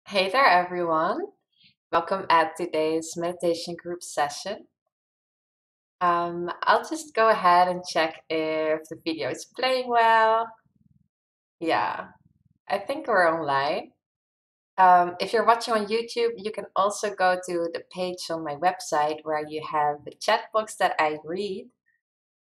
Hey there, everyone. Welcome at today's meditation group session. I'll just go ahead and check if the video is playing well. Yeah, I think we're online. If you're watching on YouTube, you can also go to the page on my website where you have the chat box that I read.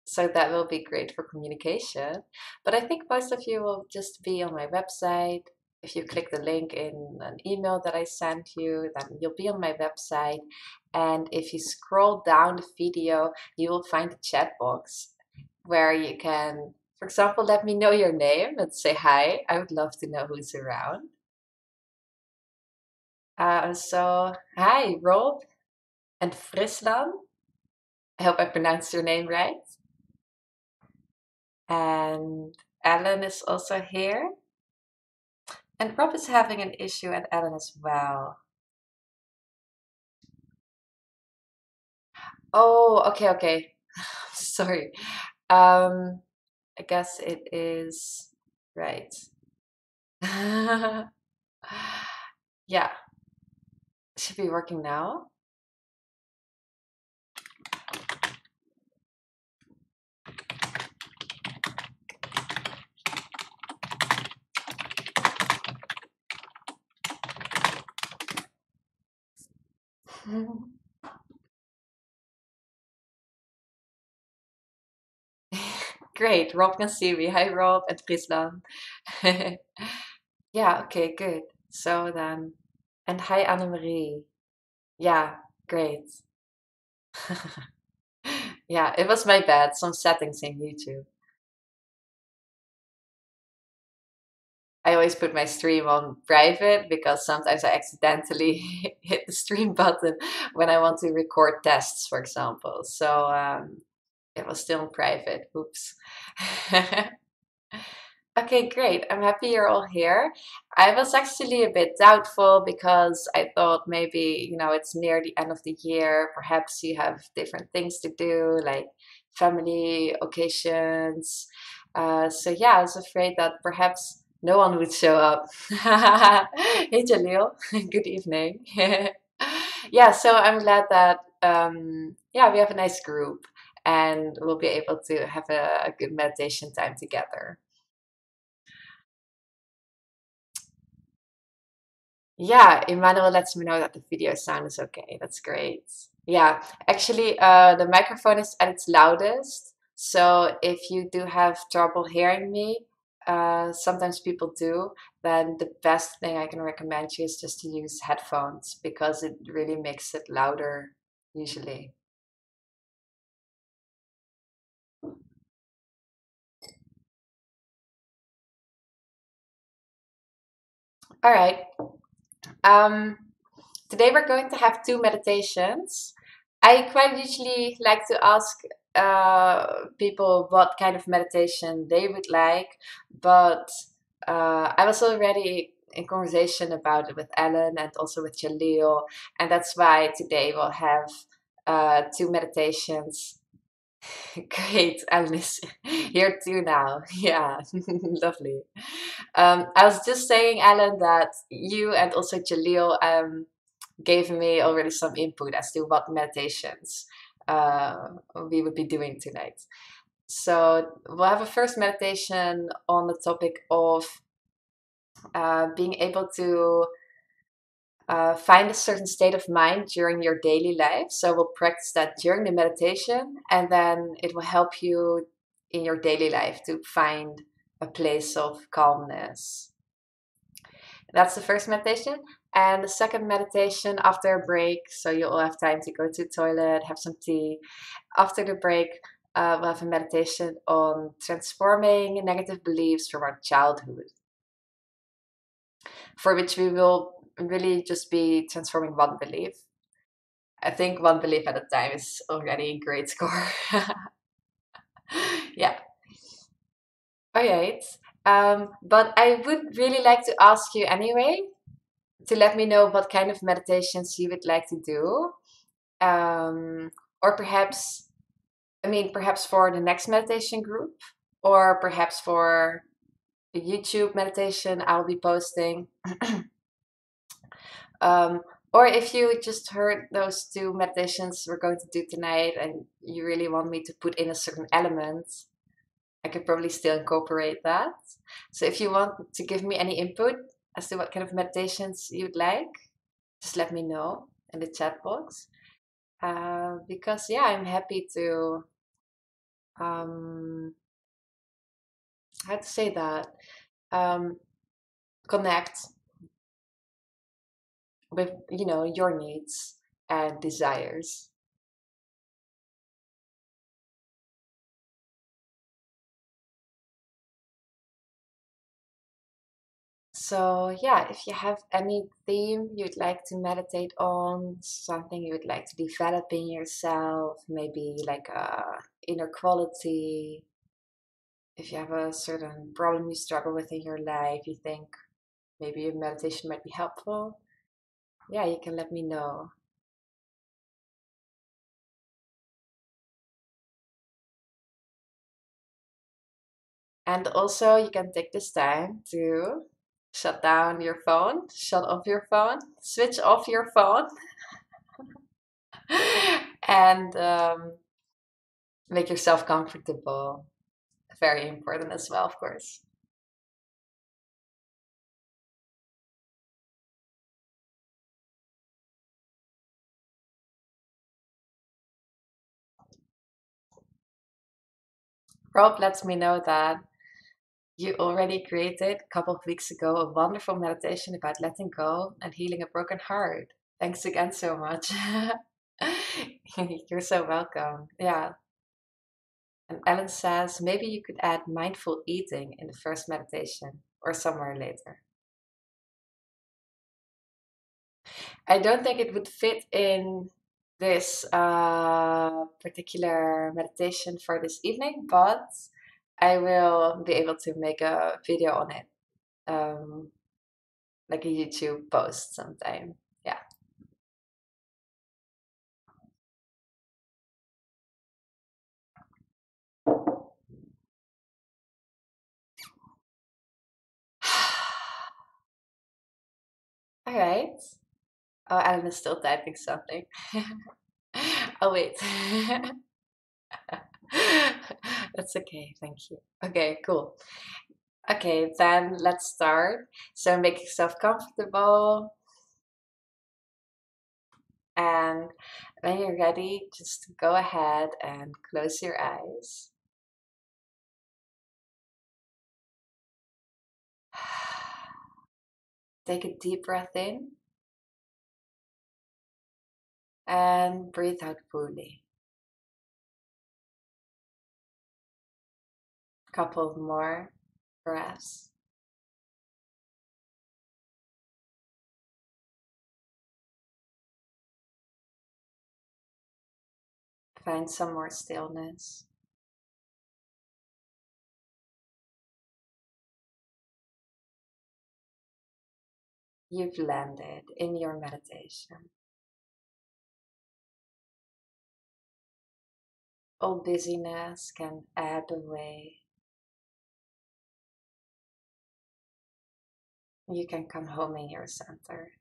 So that will be great for communication. But I think most of you will just be on my website. If you click the link in an email that I sent you, then you'll be on my website. And if you scroll down the video, you will find the chat box where you can, for example, let me know your name and say hi. I would love to know who's around. Hi, Rob and Frisland. I hope I pronounced your name right. And Ellen is also here. And Rob is having an issue and Ellen as well. Oh, okay. Sorry. Um, I guess it is right. Yeah, should be working now. Great, Rob can see me. Hi, Rob and Friesland. Yeah, okay, good. So then, and hi, Annemarie. Yeah, great. Yeah, it was my bad. Some settings in YouTube. I always put my stream on private because sometimes I accidentally hit the stream button when I want to record tests, for example. It was still in private. Oops. Okay, great. I'm happy you're all here. I was actually a bit doubtful because I thought maybe, it's near the end of the year. Perhaps you have different things to do, like family occasions. Yeah, I was afraid that perhaps no one would show up. Hey, Jaleel. Good evening. Yeah, so I'm glad that, yeah, we have a nice group and we'll be able to have a good meditation time together. Yeah, Emmanuel lets me know that the video sound is okay. That's great. Yeah, actually, the microphone is at its loudest. So if you do have trouble hearing me, sometimes people do, then the best thing I can recommend you is just to use headphones because it really makes it louder usually. All right. Um, Today we're going to have two meditations. I quite usually like to ask people what kind of meditation they would like, but I was already in conversation about it with Ellen and also with Jaleel, and that's why today we'll have two meditations. Great, Ellen is here too now. Yeah, lovely. I was just saying, Ellen, that you and also Jaleel gave me already some input as to what meditations we would be doing tonight. So we'll have a first meditation on the topic of being able to find a certain state of mind during your daily life. So we'll practice that during the meditation, and then it will help you in your daily life to find a place of calmness. That's the first meditation. And the second meditation after a break, so you'll have time to go to the toilet, have some tea. After the break, we'll have a meditation on transforming negative beliefs from our childhood, for which we will really just be transforming one belief. I think one belief at a time is already a great score. Yeah. All right. But I would really like to ask you anyway to let me know what kind of meditations you would like to do. Or perhaps, perhaps for the next meditation group, or perhaps for the YouTube meditation I'll be posting. Um, or if you just heard those two meditations we're going to do tonight and you really want me to put in a certain element, I could probably still incorporate that. So if you want to give me any input as to what kind of meditations you'd like, just let me know in the chat box. Because yeah, I'm happy to um, how to say that, um, connect with your needs and desires. So yeah, if you have any theme you'd like to meditate on, something you would like to develop in yourself, maybe like a inner quality, if you have a certain problem you struggle with in your life, you think maybe a meditation might be helpful, yeah, you can let me know. And also, you can take this time to shut down your phone, shut off your phone, switch off your phone, and make yourself comfortable. Very important as well, of course. Rob lets me know that you already created a couple of weeks ago a wonderful meditation about letting go and healing a broken heart. Thanks again so much. You're so welcome. Yeah. And Ellen says maybe you could add mindful eating in the first meditation or somewhere later. I don't think it would fit in this particular meditation for this evening, but I will be able to make a video on it, um, like a YouTube post sometime. Yeah. All right. Oh, Alan is still typing something. Oh, wait. That's okay. Thank you. Okay, cool. Okay, then let's start. So make yourself comfortable. And when you're ready, just go ahead and close your eyes. Take a deep breath in and breathe out fully. Couple more breaths. Find some more stillness. You've landed in your meditation. All busyness can ebb away. You can come home in your center.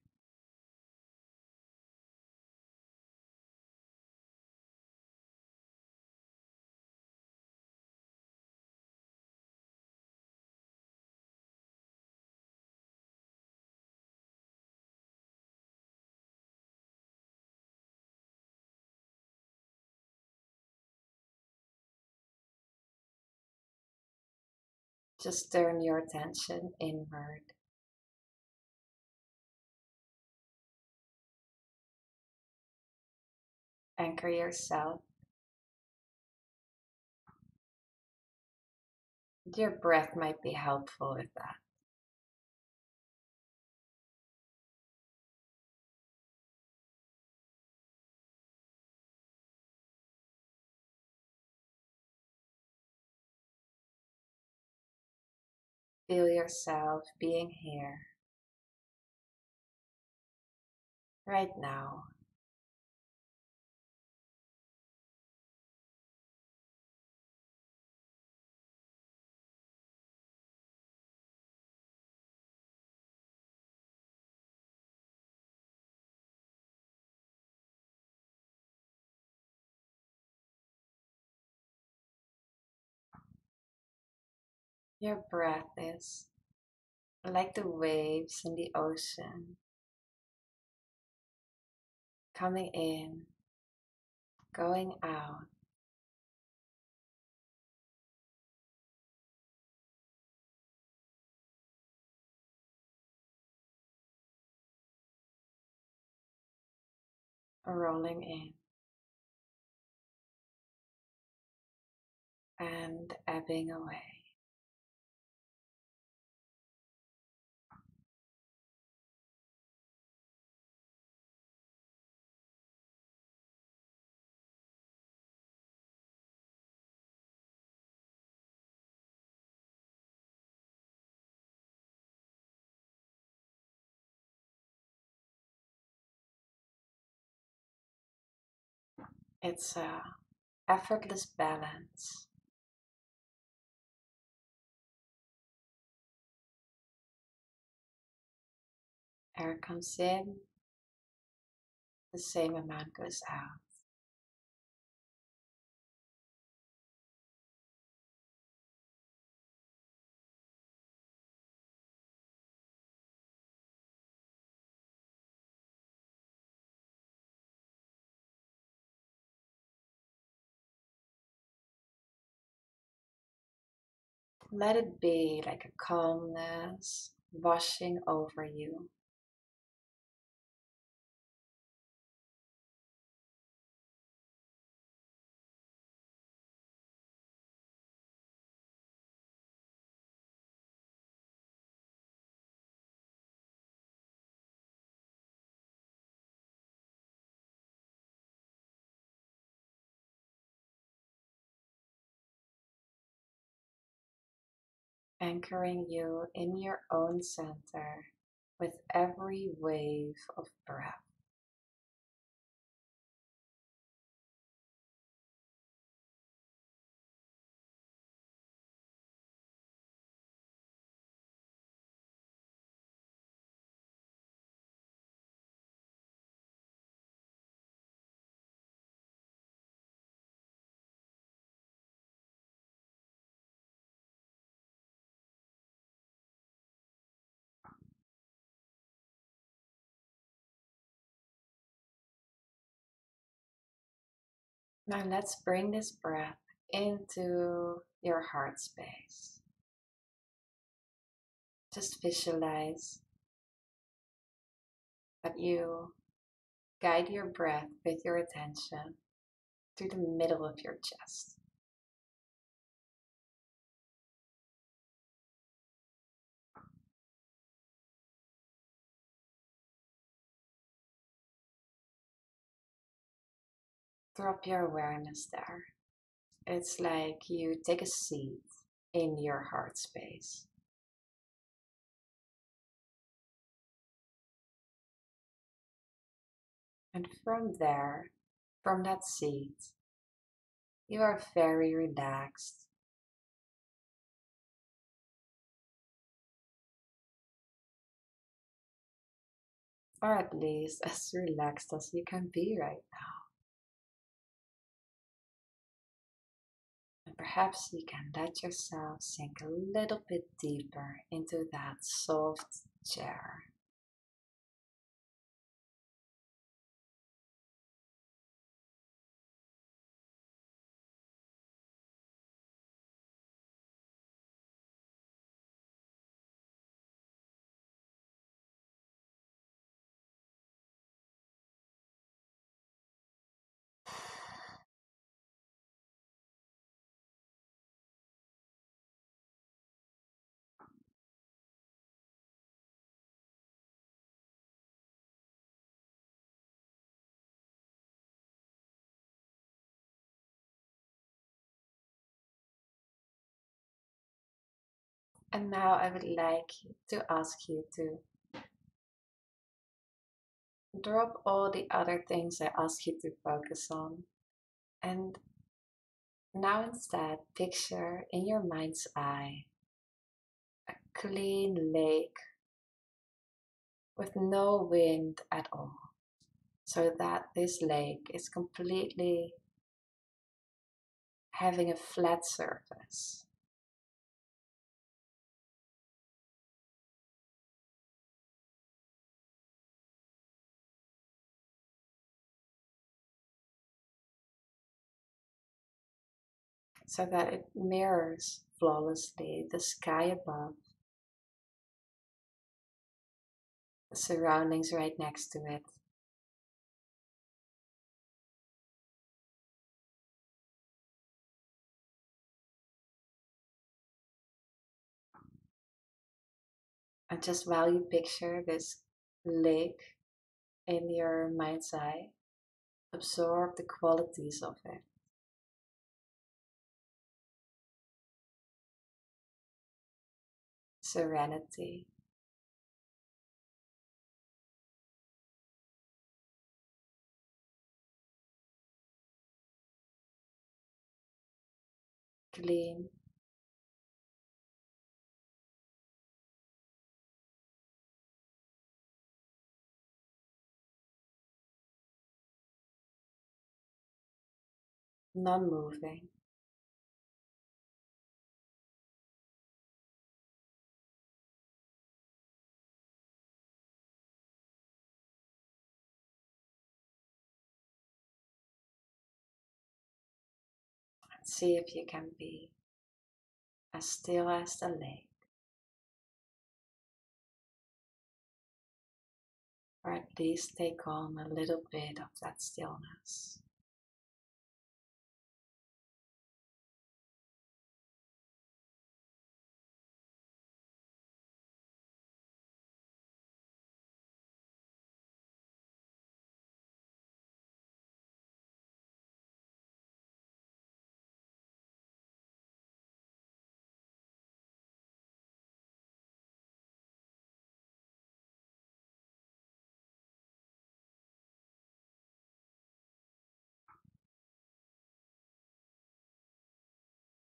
Just turn your attention inward. Anchor yourself. Your breath might be helpful with that. Feel yourself being here, right now. Your breath is like the waves in the ocean, coming in, going out. Rolling in and ebbing away. It's a effortless balance. Air comes in, the same amount goes out. Let it be like a calmness washing over you. Anchoring you in your own center with every wave of breath. Now let's bring this breath into your heart space. Just visualize that you guide your breath with your attention to the middle of your chest. Drop your awareness there. It's like you take a seat in your heart space. And from there, from that seat, you are very relaxed, or at least as relaxed as you can be right now. And perhaps you can let yourself sink a little bit deeper into that soft chair. And now I would like to ask you to drop all the other things I ask you to focus on. And now instead, picture in your mind's eye a clean lake with no wind at all, so that this lake is completely having a flat surface. so that it mirrors flawlessly the sky above, the surroundings right next to it. And just while you picture this lake in your mind's eye, absorb the qualities of it. Serenity, clean, non-moving. See if you can be as still as the lake, or at least take on a little bit of that stillness.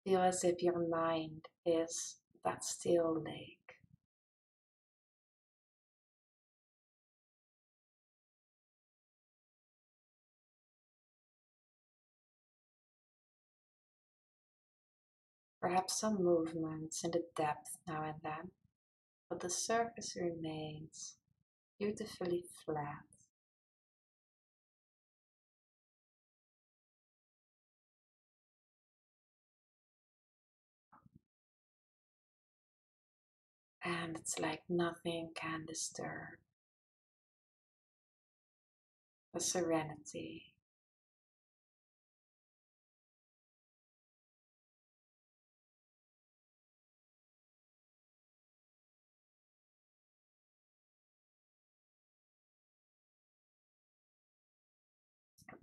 Feel as if your mind is that still lake. Perhaps some movements in the depth now and then, but the surface remains beautifully flat. And it's like nothing can disturb the serenity.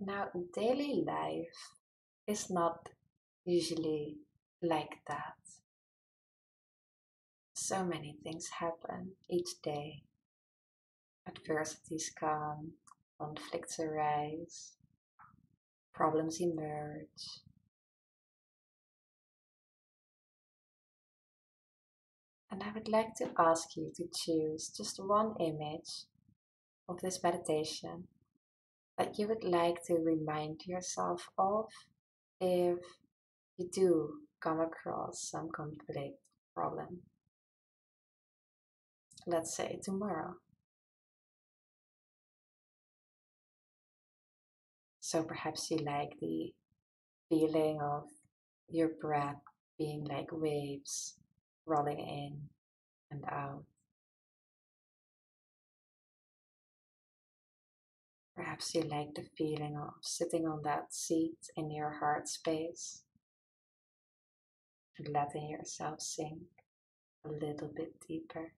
Now, daily life is not usually like that. So many things happen each day. Adversities come, conflicts arise, problems emerge. And I would like to ask you to choose just one image of this meditation that you would like to remind yourself of if you do come across some conflict problem. Let's say tomorrow. So perhaps you like the feeling of your breath being like waves rolling in and out. Perhaps you like the feeling of sitting on that seat in your heart space and letting yourself sink a little bit deeper.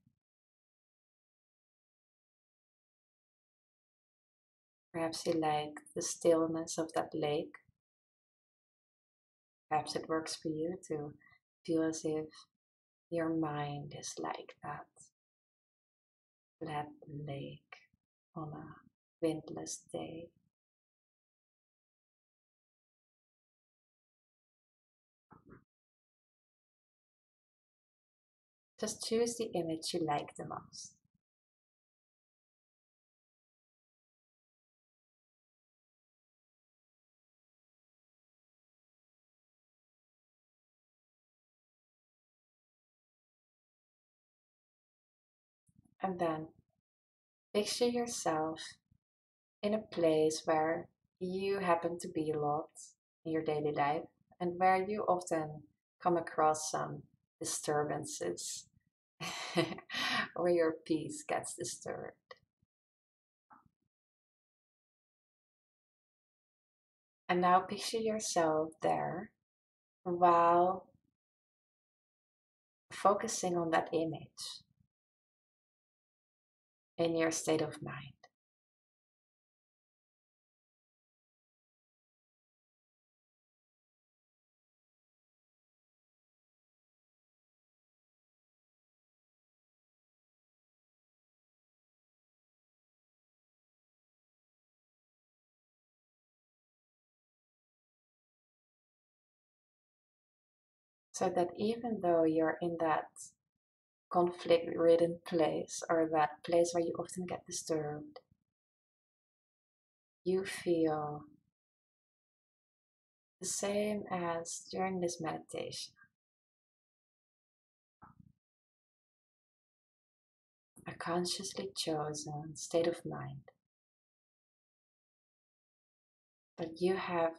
Perhaps you like the stillness of that lake. Perhaps it works for you to feel as if your mind is like that flat lake on a windless day. Just choose the image you like the most. And then picture yourself in a place where you happen to be a lot in your daily life. and where you often come across some disturbances where your peace gets disturbed. And now picture yourself there while focusing on that image in your state of mind. So that even though you're in that conflict ridden place or that place where you often get disturbed, you feel the same as during this meditation. A consciously chosen state of mind that you have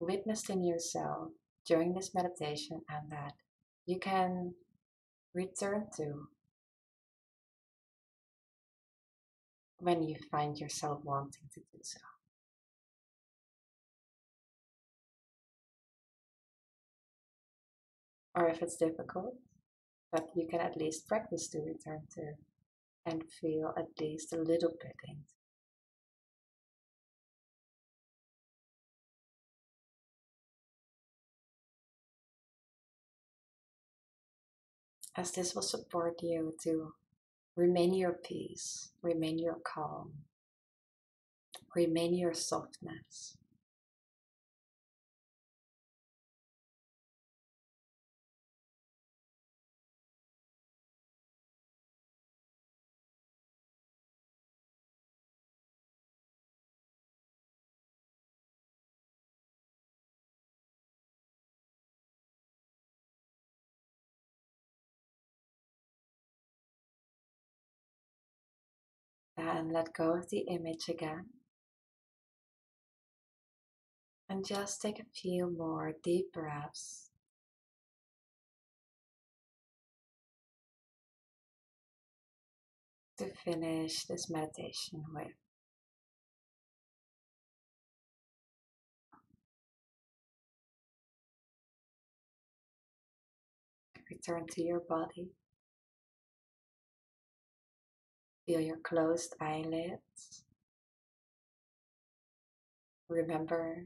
witnessed in yourself during this meditation and that you can return to when you find yourself wanting to do so. Or if it's difficult, that you can at least practice to return to and feel at least a little bit into. As this will support you to remain your peace, remain your calm, remain your softness. And let go of the image again. And just take a few more deep breaths. To finish this meditation with. Return to your body. Feel your closed eyelids. Remember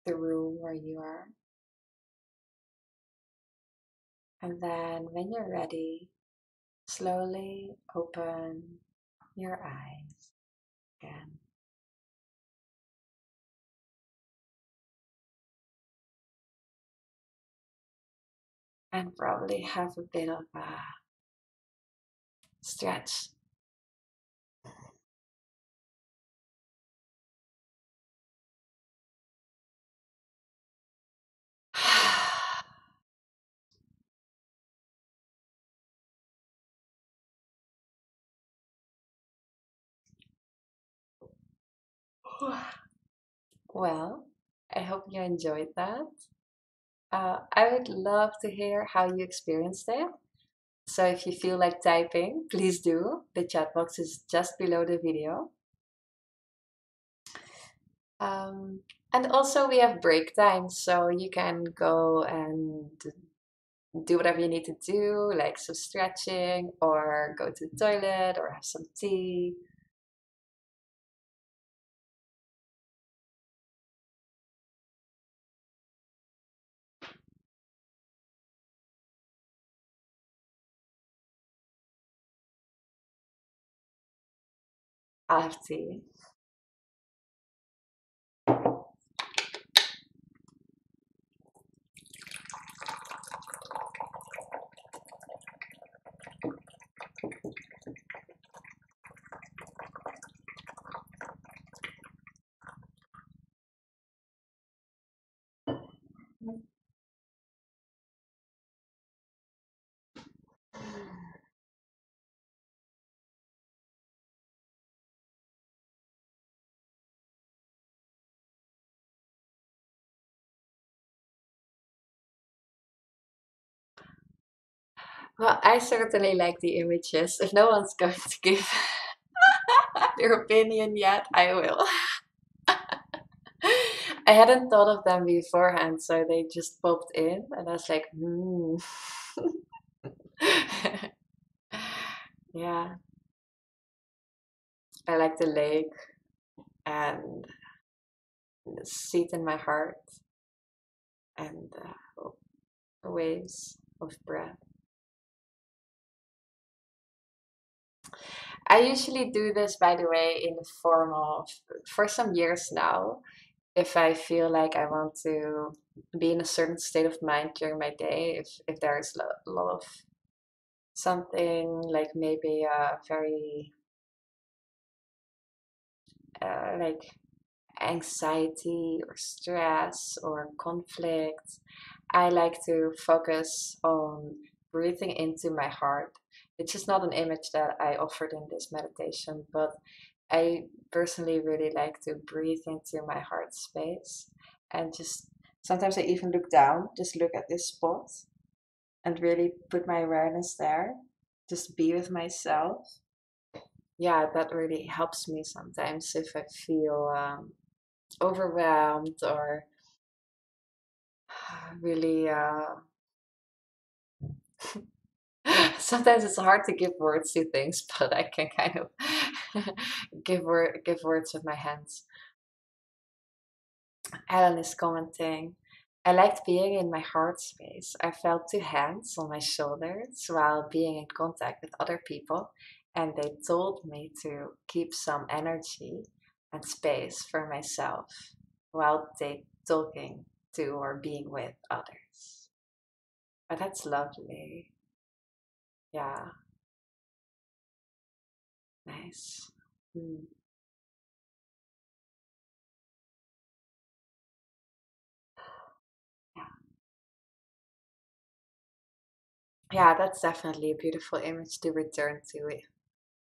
the room where you are. And then when you're ready, slowly open your eyes again. And probably have a bit of a stretch. Well, I hope you enjoyed that. I would love to hear how you experienced it. So if you feel like typing, please do. The chat box is just below the video. And also we have break times, so you can go and do whatever you need to do, like some stretching or go to the toilet or have some tea. I'll have tea. Well, I certainly like the images. If no one's going to give their opinion yet, I will. I hadn't thought of them beforehand, so they just popped in, and I was like, hmm. Yeah, I like the lake and the seat in my heart and the waves of breath. I usually do this, by the way, in the form of, for some years now, if I feel like I want to be in a certain state of mind during my day, if there is a lot of something like maybe very like anxiety or stress or conflict, I like to focus on breathing into my heart. It's just not an image that I offered in this meditation, but I personally really like to breathe into my heart space and just sometimes I even look down, just look at this spot and really put my awareness there, just be with myself. Yeah, that really helps me sometimes if I feel overwhelmed or really sometimes it's hard to give words to things, but I can kind of give words with my hands. Alan is commenting, I liked being in my heart space. I felt two hands on my shoulders while being in contact with other people, and they told me to keep some energy and space for myself while they talking to or being with others. Oh, that's lovely. Yeah, nice. Mm, yeah. Yeah, that's definitely a beautiful image to return to,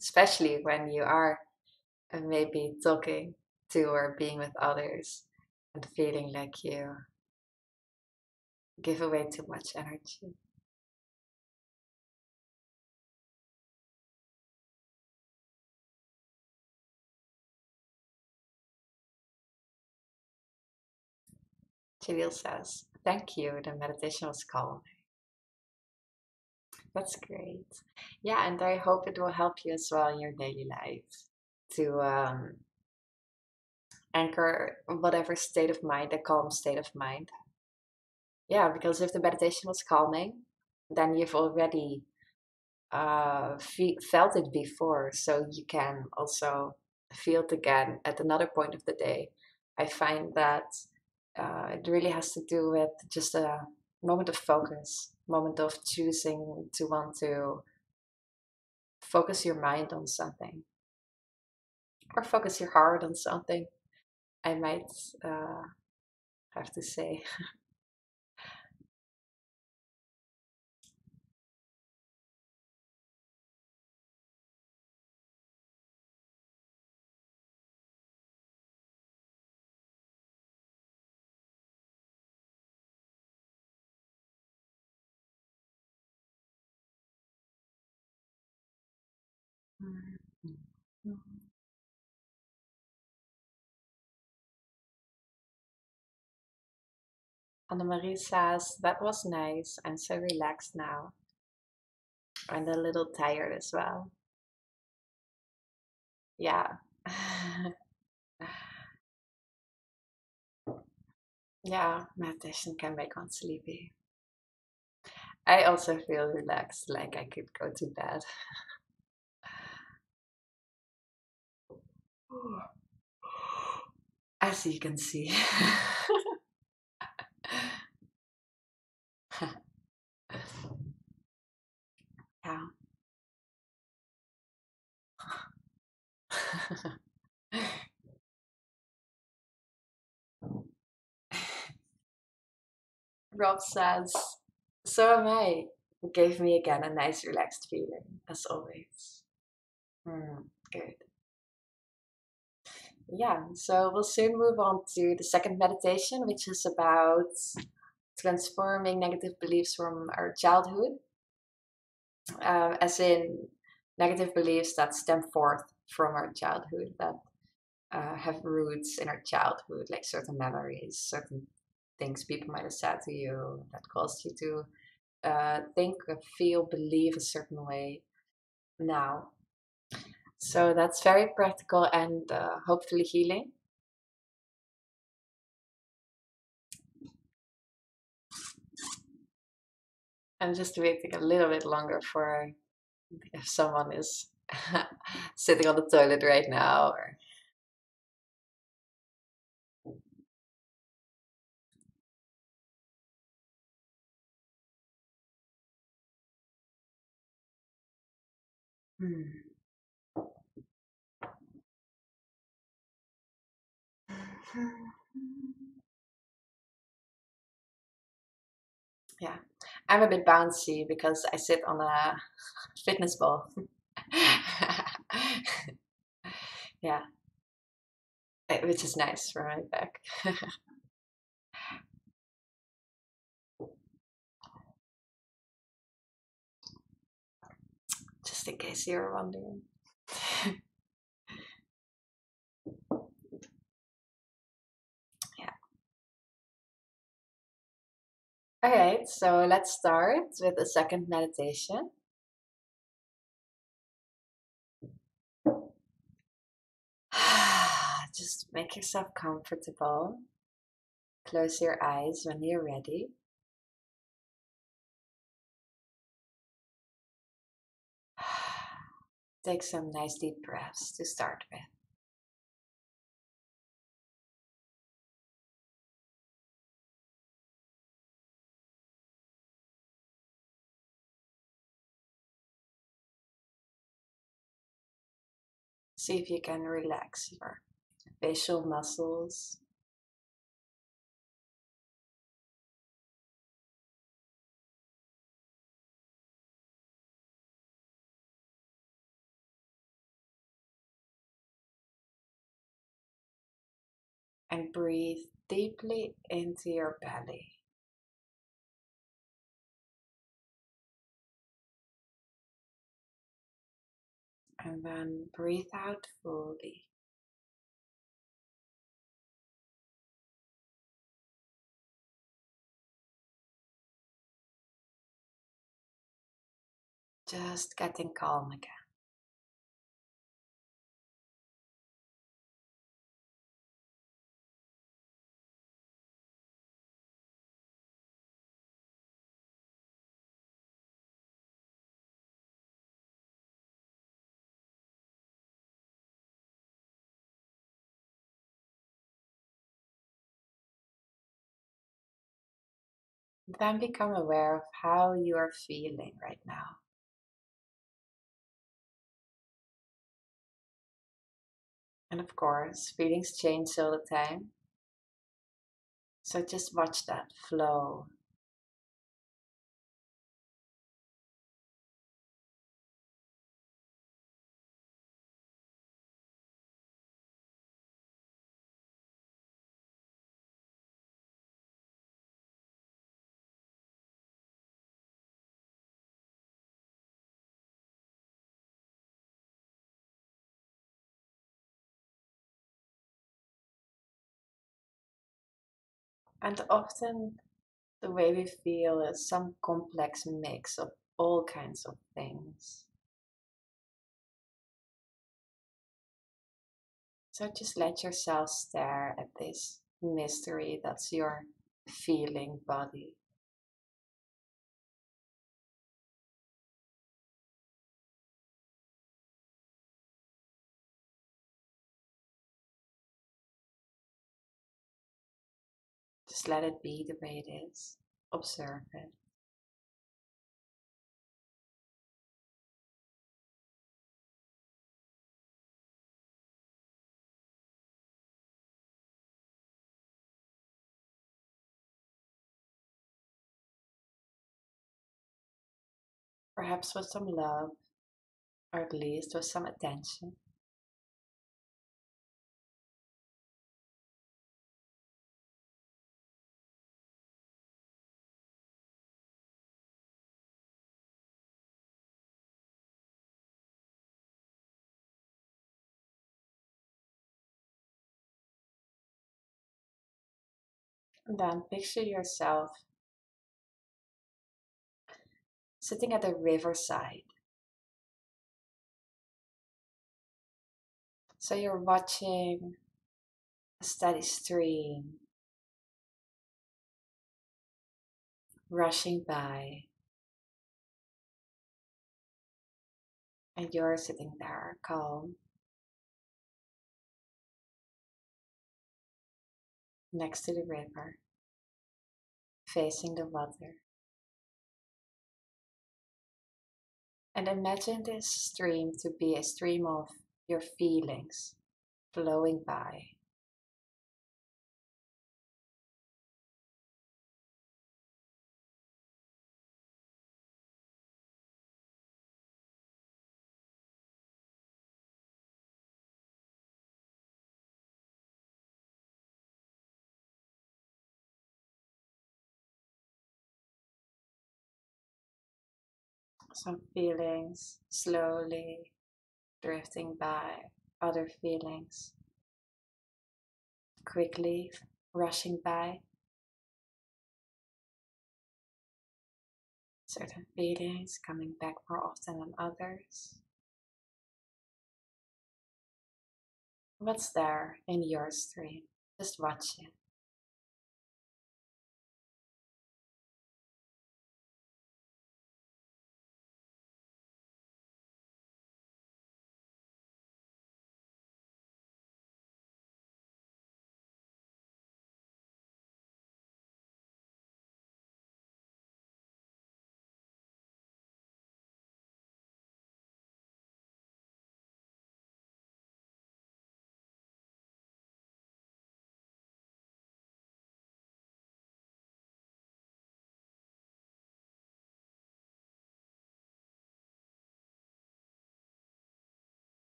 especially when you are maybe talking to or being with others and feeling like you give away too much energy. Jalil says, thank you. The meditation was calm. That's great. Yeah, and I hope it will help you as well in your daily life to anchor whatever state of mind, a calm state of mind. Yeah, because if the meditation was calming, then you've already felt it before, so you can also feel it again at another point of the day. I find that it really has to do with just a moment of focus, moment of choosing to want to focus your mind on something or focus your heart on something. I might uh, have to say. Annemarie says, that was nice. I'm so relaxed now and a little tired as well. Yeah. Yeah, meditation can make one sleepy. I also feel relaxed, like I could go to bed. As you can see. Yeah. Rob says, so am I. It gave me again a nice relaxed feeling, as always. Good. Yeah, so we'll soon move on to the second meditation, which is about transforming negative beliefs from our childhood. as in negative beliefs that stem forth from our childhood, that have roots in our childhood, like certain memories, certain things people might have said to you that caused you to think, feel, believe a certain way now. So that's very practical and hopefully healing. I'm just waiting a little bit longer for if someone is sitting on the toilet right now. Or... Hmm. Yeah, I'm a bit bouncy because I sit on a fitness ball. Yeah, which is nice for my back. Just in case you're wondering. Yeah. Alright, so let's start with the second meditation. Just make yourself comfortable. Close your eyes when you're ready. Take some nice deep breaths to start with. See if you can relax your facial muscles. And breathe deeply into your belly. And then breathe out fully. Just getting calm again. Then become aware of how you are feeling right now. And of course, feelings change all the time. So just watch that flow. And often the way we feel is some complex mix of all kinds of things. So just let yourself stare at this mystery that's your feeling body. Just let it be the way it is. Observe it. Perhaps with some love, or at least with some attention. And then picture yourself sitting at the riverside. So you're watching a steady stream rushing by, and you're sitting there calm next to the river, facing the water. And imagine this stream to be a stream of your feelings flowing by. Some feelings slowly drifting by, other feelings quickly rushing by, certain feelings coming back more often than others. What's there in your stream? Just watch it.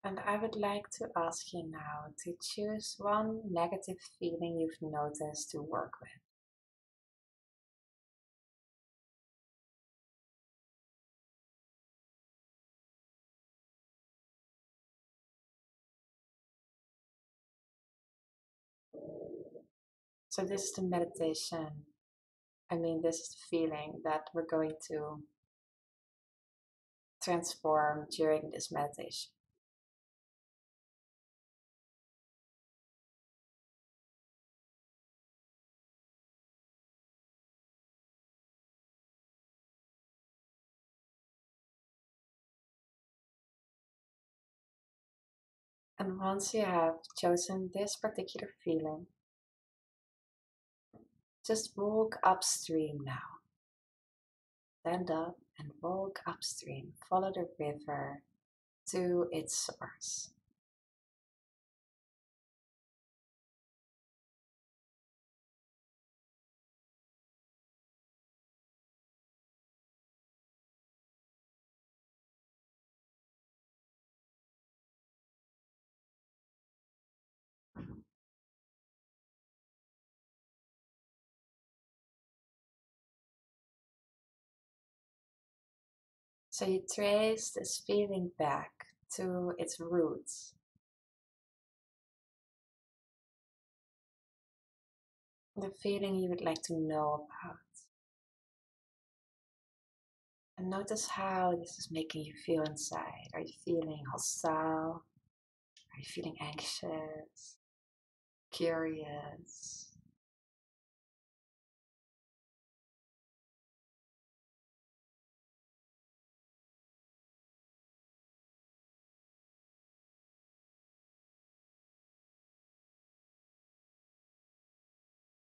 And I would like to ask you now to choose one negative feeling you've noticed to work with. So this is the meditation. This is the feeling that we're going to transform during this meditation. And once you have chosen this particular feeling, just walk upstream now. Stand up and walk upstream. Follow the river to its source. So you trace this feeling back to its roots. The feeling you would like to know about. And notice how this is making you feel inside. Are you feeling hostile? Are you feeling anxious? Curious?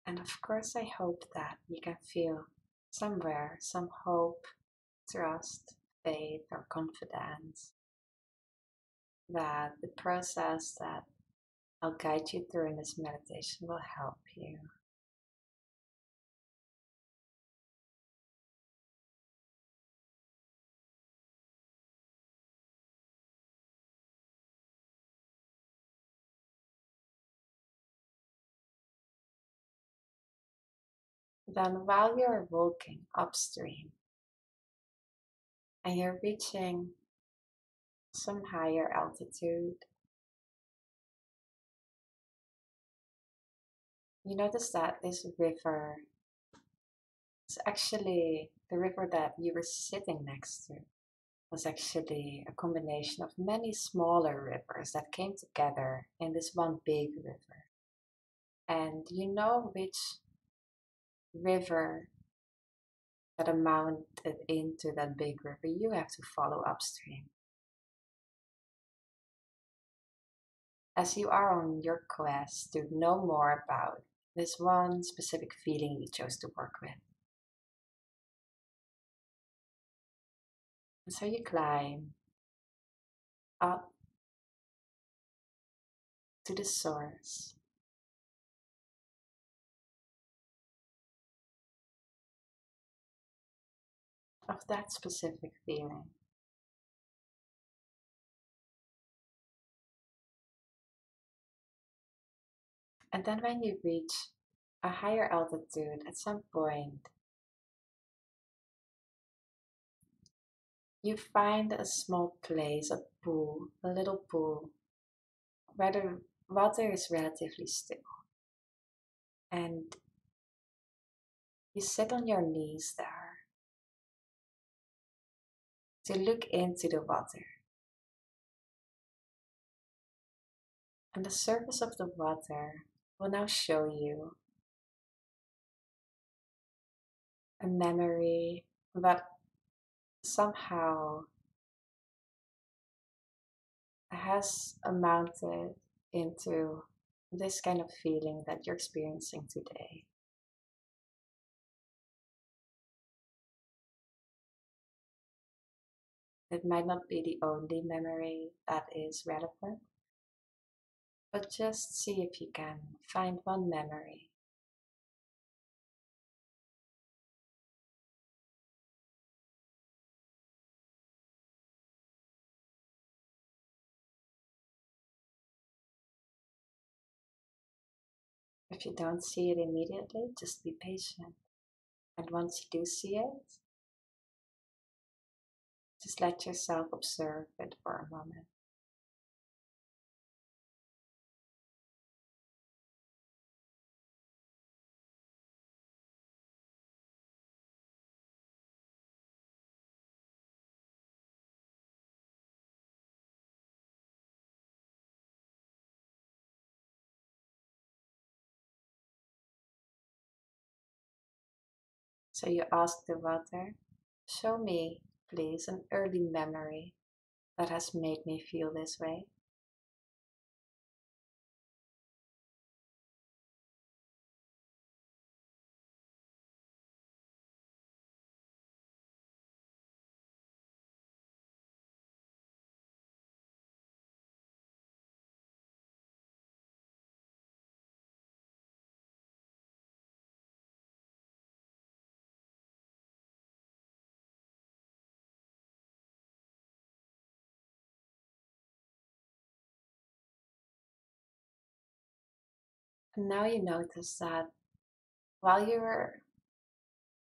And of course, I hope that you can feel somewhere some hope, trust, faith, or confidence that the process that I'll guide you through in this meditation will help you. Then, while you're walking upstream and you're reaching some higher altitude, You notice that this river is actually the river that you were sitting next to was actually a combination of many smaller rivers that came together in this one big river. And you know which river that amounted into that big river you have to follow upstream. As you are on your quest to know more about this one specific feeling you chose to work with. And so you climb up to the source of that specific feeling. And then when you reach a higher altitude at some point, you find a small place, a pool, a little pool, where the water is relatively still. And you sit on your knees there to look into the water. And the surface of the water will now show you a memory that somehow has amounted into this kind of feeling that you're experiencing today. It might not be the only memory that is relevant, but just see if you can find one memory. If you don't see it immediately, just be patient. And once you do see it, just let yourself observe it for a moment. So you ask the water, show me, please, an early memory that has made me feel this way. And now you notice that while you were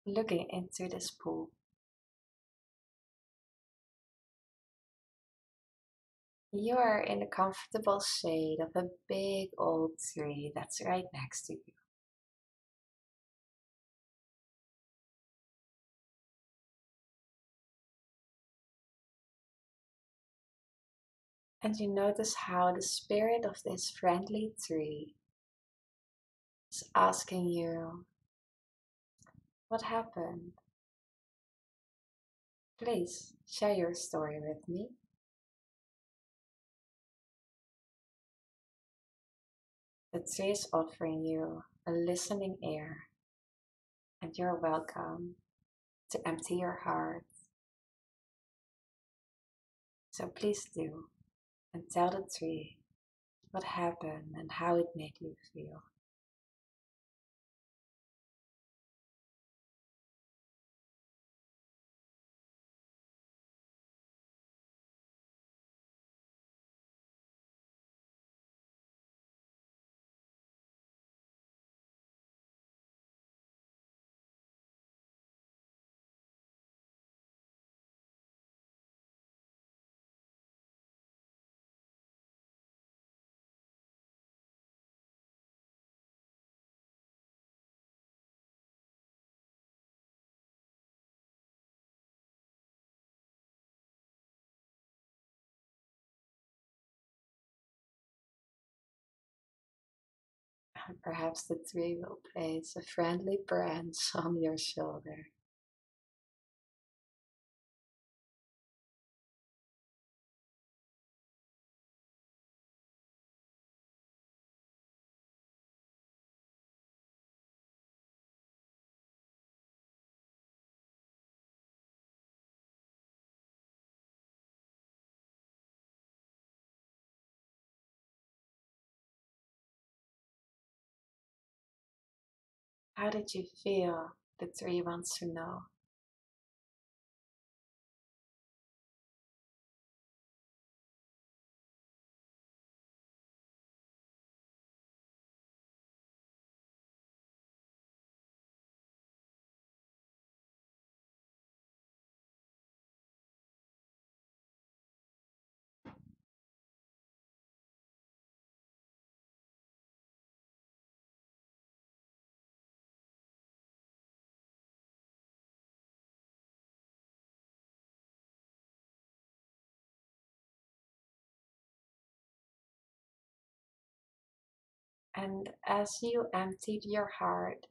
looking into this pool, you are in the comfortable shade of a big old tree that's right next to you. And you notice how the spirit of this friendly tree is asking you, what happened? Please share your story with me. The tree is offering you a listening ear, and you're welcome to empty your heart. So please do, and tell the tree what happened and how it made you feel. Perhaps the tree will place a friendly branch on your shoulder. How did you feel? The tree wants to know. And as you emptied your heart,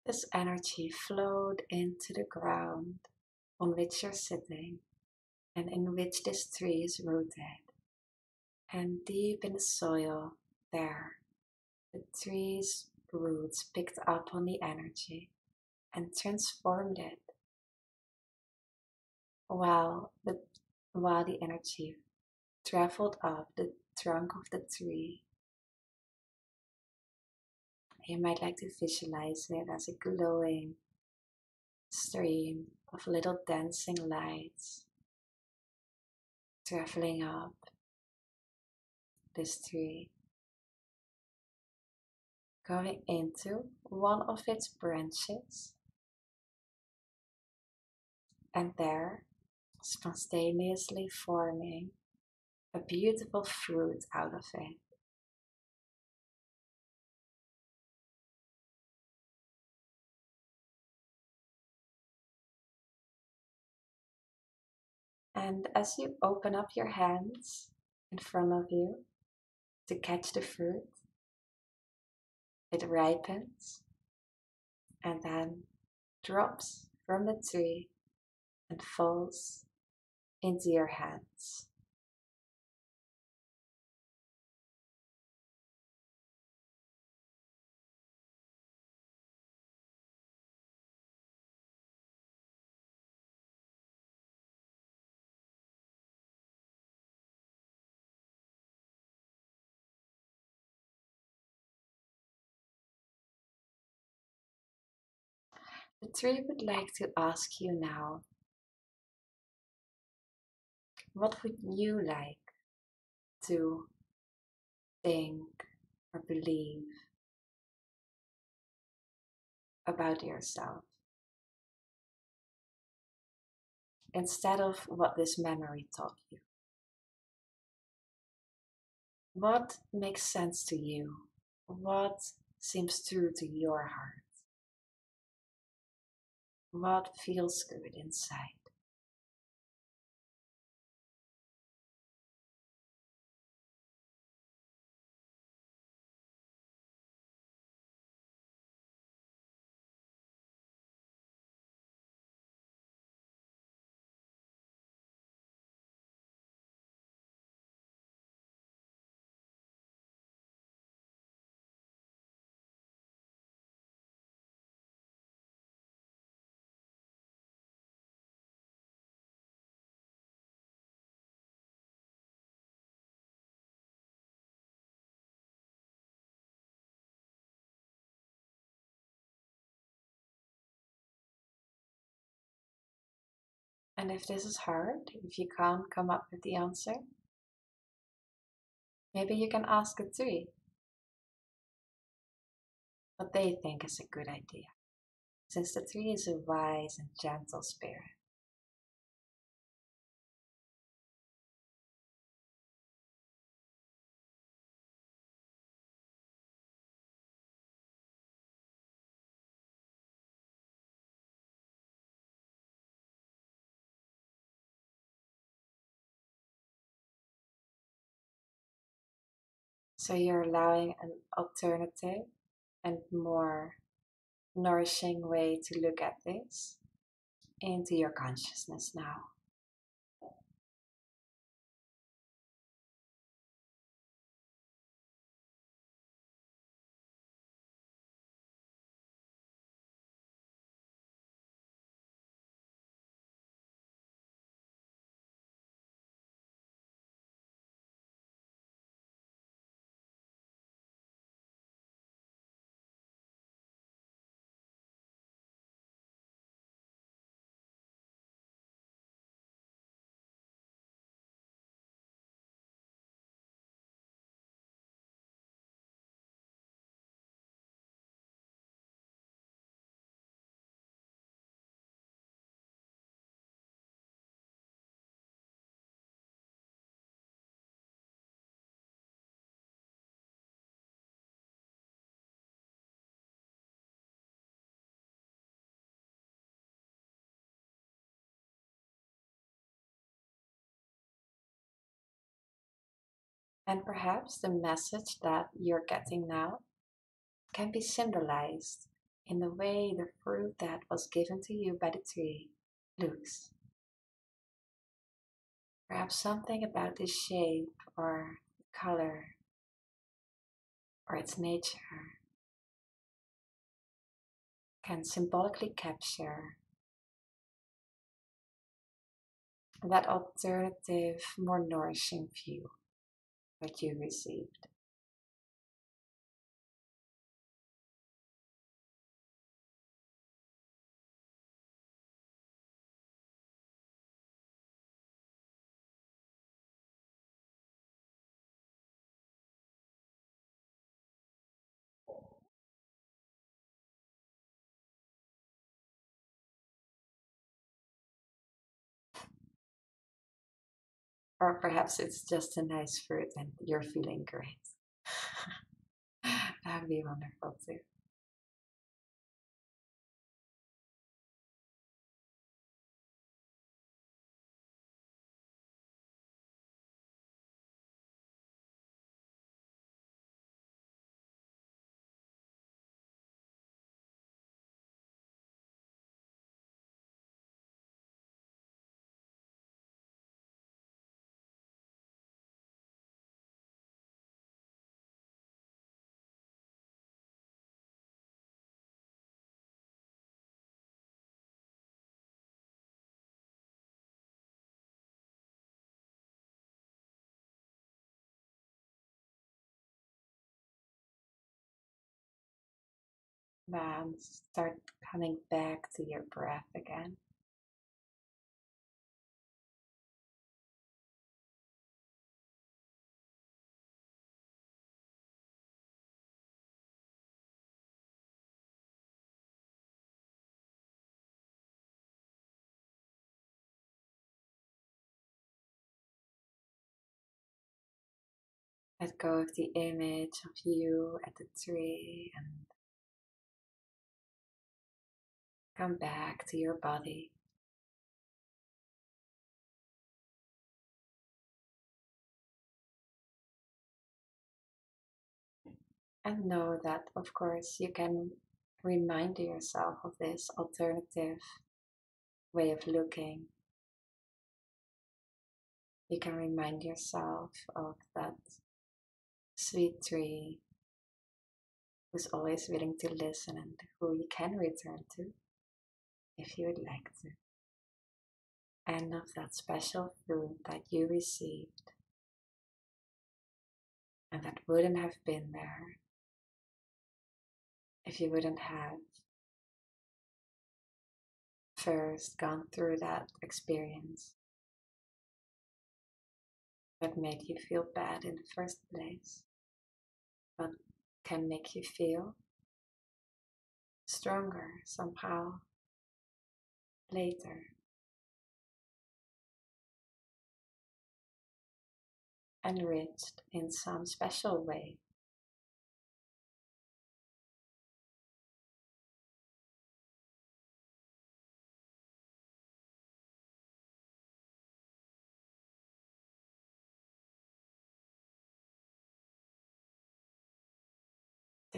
this energy flowed into the ground on which you're sitting and in which this tree is rooted. And deep in the soil, there, the tree's roots picked up on the energy and transformed it, while the energy traveled up the trunk of the tree. You might like to visualize it as a glowing stream of little dancing lights traveling up this tree, going into one of its branches, and there, spontaneously forming a beautiful fruit out of it. And as you open up your hands in front of you to catch the fruit, it ripens and then drops from the tree and falls into your hands. The tree would like to ask you now, what would you like to think or believe about yourself instead of what this memory taught you? What makes sense to you? What seems true to your heart? What feels good inside? And if this is hard, if you can't come up with the answer, maybe you can ask a tree what they think is a good idea, since the tree is a wise and gentle spirit. So you're allowing an alternative and more nourishing way to look at this into your consciousness now. And perhaps the message that you're getting now can be symbolized in the way the fruit that was given to you by the tree looks. Perhaps something about the shape or color or its nature can symbolically capture that alternative, more nourishing view that you received. Or perhaps it's just a nice fruit and you're feeling great. That would be wonderful too. And start coming back to your breath again. Let go of the image of you at the tree and come back to your body. And know that, of course, you can remind yourself of this alternative way of looking. You can remind yourself of that sweet tree who's always willing to listen and who you can return to if you would like to. And of that special fruit that you received and that wouldn't have been there if you wouldn't have first gone through that experience that made you feel bad in the first place, but can make you feel stronger somehow later. Enriched in some special way.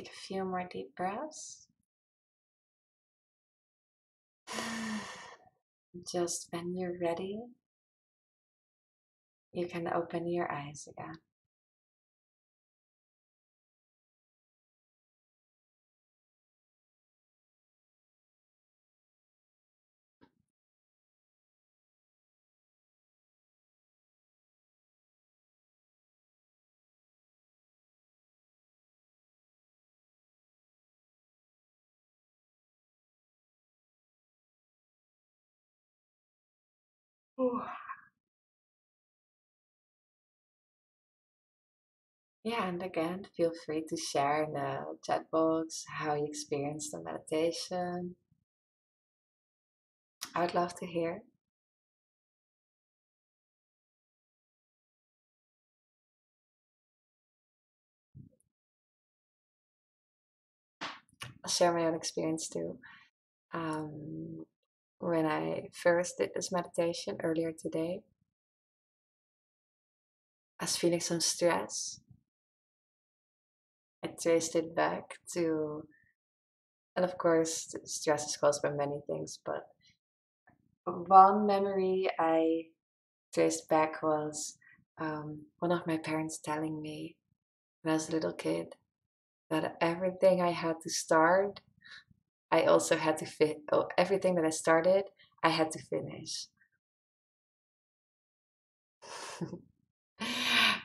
Take a few more deep breaths. Just when you're ready, you can open your eyes again. Ooh. Yeah, and again, feel free to share in the chat box how you experienced the meditation. I would love to hear. I'll share my own experience too. When I first did this meditation earlier today, I was feeling some stress. I traced it back to, and of course, stress is caused by many things, but one memory I traced back was one of my parents telling me when I was a little kid that everything I had to start, I also had to fit. Oh, everything that I started, I had to finish.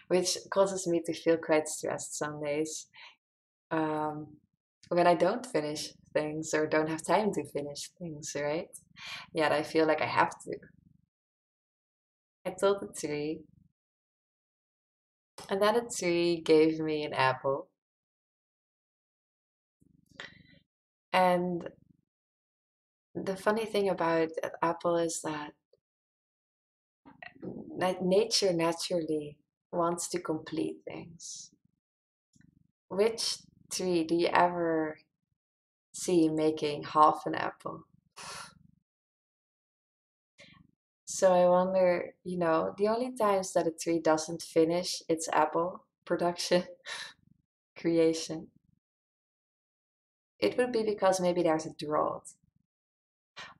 Which causes me to feel quite stressed some days. Um, when I don't finish things or don't have time to finish things, right? Yet I feel like I have to. I told the tree, and then the tree gave me an apple. And the funny thing about an apple is that nature naturally wants to complete things. Which tree do you ever see making half an apple? So I wonder, the only times that a tree doesn't finish its apple production, creation, it would be because maybe there's a drought.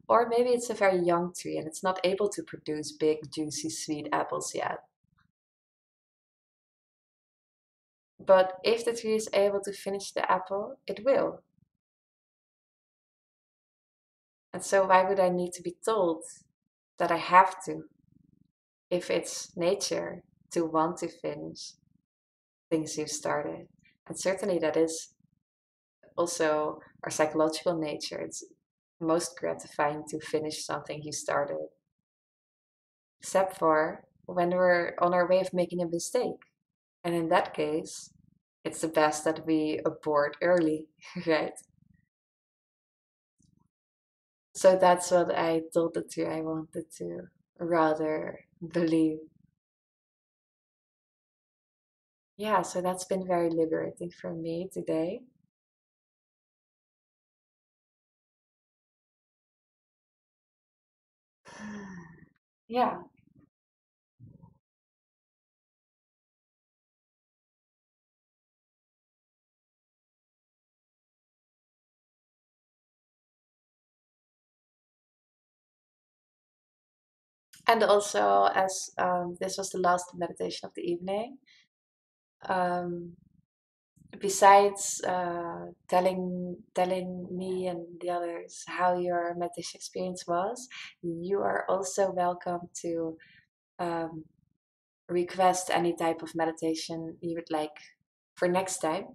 Or maybe it's a very young tree and it's not able to produce big, juicy, sweet apples yet. But if the tree is able to finish the apple, it will. And so why would I need to be told that I have to, if it's nature to want to finish things you've started? And certainly that is also our psychological nature. It's most gratifying to finish something you started, except for when we're on our way of making a mistake. And in that case, it's the best that we abort early, right? So that's what I told the two I wanted to rather believe. Yeah, so that's been very liberating for me today. Yeah, and also as this was the last meditation of the evening, um, besides telling me and the others how your meditation experience was, you are also welcome to um, request any type of meditation you would like for next time.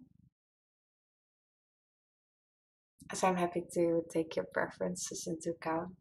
So I'm happy to take your preferences into account.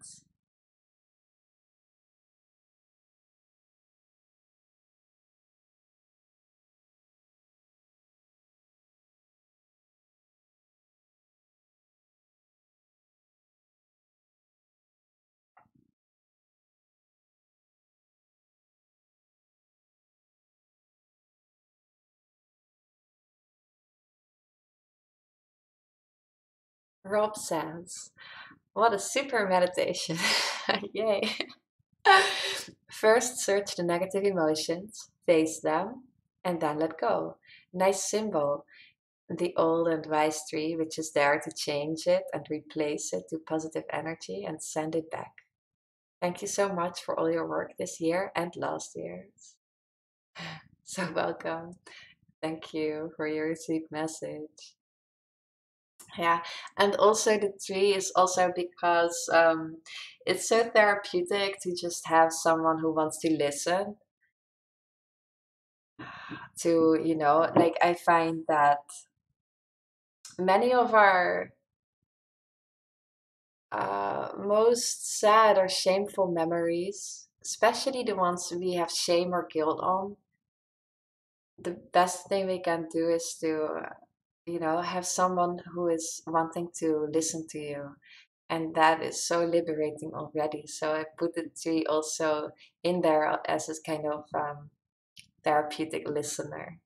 Rob says, what a super meditation. Yay. First, search the negative emotions, face them, and then let go. Nice symbol. the old and wise tree, which is there to change it and replace it to positive energy and send it back. Thank you so much for all your work this year and last year. So welcome. Thank you for your sweet message. Yeah, and also the tree is also because it's so therapeutic to just have someone who wants to listen to, like I find that many of our most sad or shameful memories, especially the ones we have shame or guilt on, the best thing we can do is to, have someone who is wanting to listen to you. And that is so liberating already. So I put the tree also in there as a kind of therapeutic listener.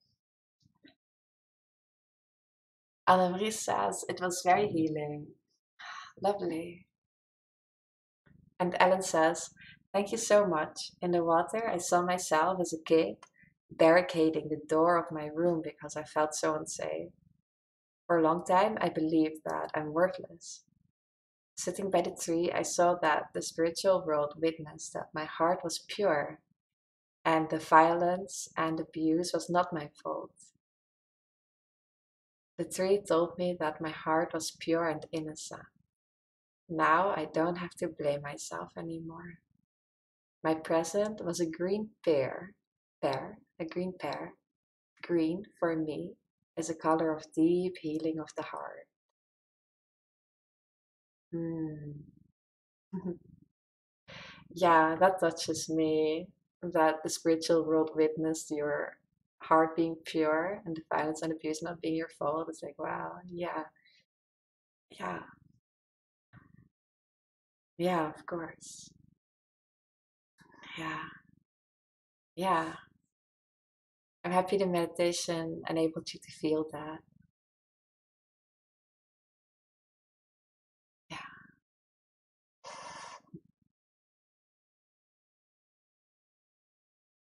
Annemarie says it was very healing. Lovely. And Ellen says, thank you so much. In the water, I saw myself as a kid barricading the door of my room because I felt so unsafe. For a long time, I believed that I'm worthless. Sitting by the tree, I saw that the spiritual world witnessed that my heart was pure and the violence and abuse was not my fault. The tree told me that my heart was pure and innocent. Now I don't have to blame myself anymore. My present was a green a green pear. Green, for me, is a color of deep healing of the heart. Mm. Yeah, that touches me. That the spiritual world witnessed your heart being pure and the violence and abuse not being your fault. It's like, wow, yeah, yeah, yeah, of course. Yeah, yeah. I'm happy the meditation enabled you to feel that. Yeah.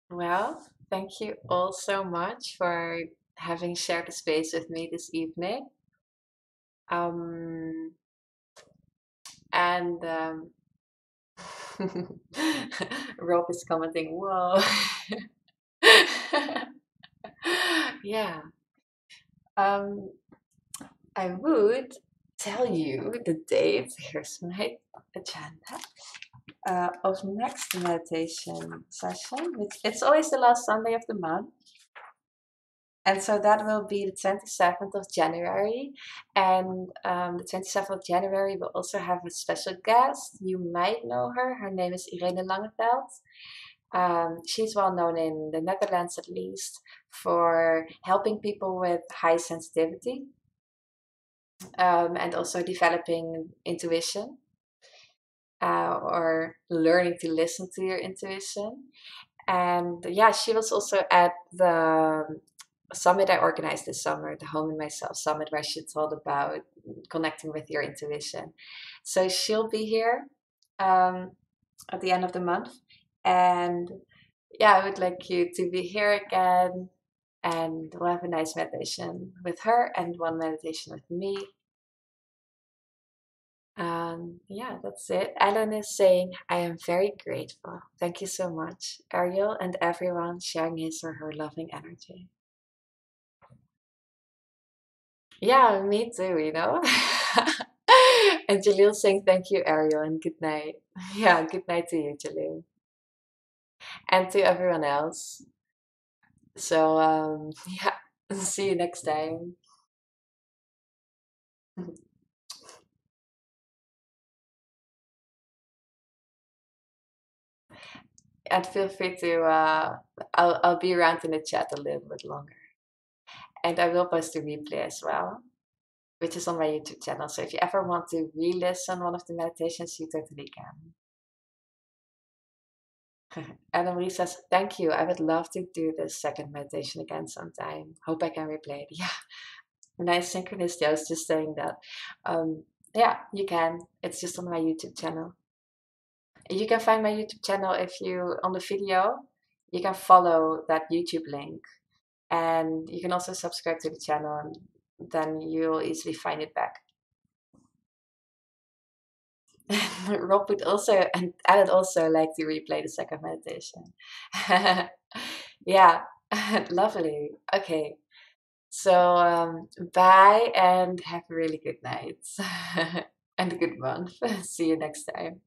Well, thank you all so much for having shared the space with me this evening. Um, and Rob is commenting, whoa. Yeah. Um, I would tell you the date. Here's my agenda of next meditation session. It's always the last Sunday of the month. And so that will be the 27th of January. And the 27th of January will also have a special guest. You might know her. Her name is Irene Langeveld. She's well known in the Netherlands, at least, for helping people with high sensitivity and also developing intuition or learning to listen to your intuition. And yeah, she was also at the summit I organized this summer, the Home in Myself Summit, where she told about connecting with your intuition. So she'll be here at the end of the month. And yeah, I would like you to be here again. And we'll have a nice meditation with her and one meditation with me. Yeah, that's it. Ellen is saying, I am very grateful. Thank you so much, Ariel, and everyone sharing his or her loving energy. Yeah, me too, And Jalil saying, thank you, Ariel, and good night. Yeah, good night to you, Jalil, and to everyone else. So, yeah, see you next time. And feel free to, I'll be around in the chat a little bit longer. And I will post the replay as well, which is on my YouTube channel. So if you ever want to re-listen one of the meditations, you totally can. Anna Marie says, thank you. I would love to do this second meditation again sometime. Hope I can replay it. Yeah, nice synchronicity. I was just saying that. Yeah, you can. It's just on my YouTube channel. You can find my YouTube channel if you, on the video, you can follow that YouTube link. And you can also subscribe to the channel. then you'll easily find it back. Rob would also, and Alan also like to replay the second meditation. Yeah, lovely. Okay, so bye and have a really good night and a good month. See you next time.